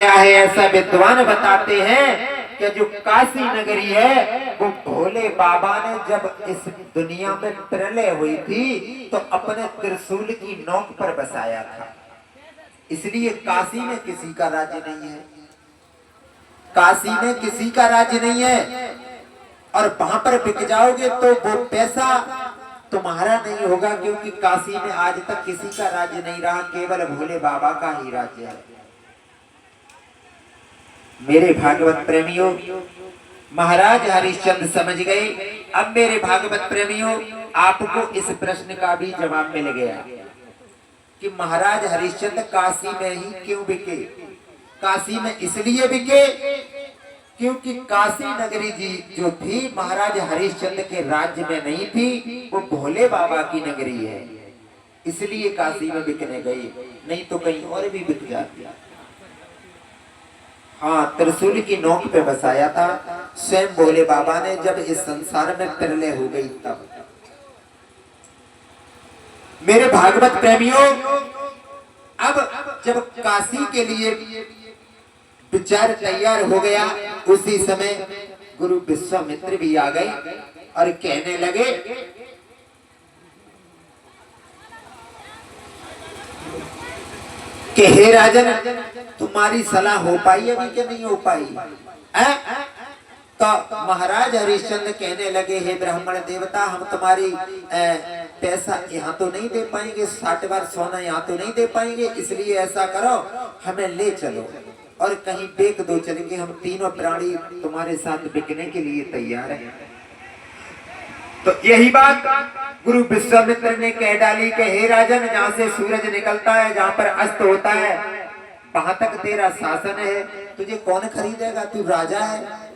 क्या है, ऐसा विद्वान बताते हैं कि जो काशी नगरी है वो भोले बाबा ने जब इस दुनिया में प्रलय हुई थी तो अपने त्रिशूल की नोक पर बसाया था। इसलिए काशी में किसी का राज्य नहीं है, काशी में किसी का राज्य नहीं है। और वहां पर बिक जाओगे तो वो पैसा तुम्हारा नहीं होगा, क्योंकि काशी में आज तक किसी का राज्य नहीं रहा, केवल भोले बाबा का ही राज्य है। मेरे भागवत प्रेमियों, महाराज हरिश्चंद्र समझ गए। अब मेरे भागवत प्रेमियों, आपको इस प्रश्न का भी जवाब मिल गया कि महाराज हरिश्चंद्र काशी में ही क्यों बिके। काशी में इसलिए बिके क्योंकि काशी नगरी जी जो थी महाराज हरिश्चंद्र के राज्य में नहीं थी, वो भोले बाबा की नगरी है, इसलिए काशी में बिकने गई, नहीं तो कहीं और भी बिक जाती। हाँ, त्रिशूल की नोक पे बसाया था स्वयं भोले बाबा ने जब इस संसार में प्रलय हो गई तब। मेरे भागवत प्रेमियों, अब जब काशी के लिए विचार तैयार हो गया, उसी समय गुरु विश्वामित्र भी आ गए और कहने लगे कि हे राजन, तुम्हारी सलाह हो पाई अभी कि नहीं हो पाई है? तो महाराज हरिश्चंद्र कहने लगे, हे ब्राह्मण देवता, हम तुम्हारी पैसा यहाँ तो नहीं दे पाएंगे, 60 बार सोना यहाँ तो नहीं दे पाएंगे, इसलिए ऐसा करो हमें ले चलो और कहीं बेच दो चलेंगे, हम तीनों प्राणी तुम्हारे साथ बिकने के लिए तैयार हैं। तो यही बात गुरु विश्वामित्र ने कह डाली कि हे राजन, जहाँ से सूरज निकलता है, जहाँ पर अस्त होता है, वहां तक तेरा शासन है, तुझे कौन खरीदेगा, तू राजा है।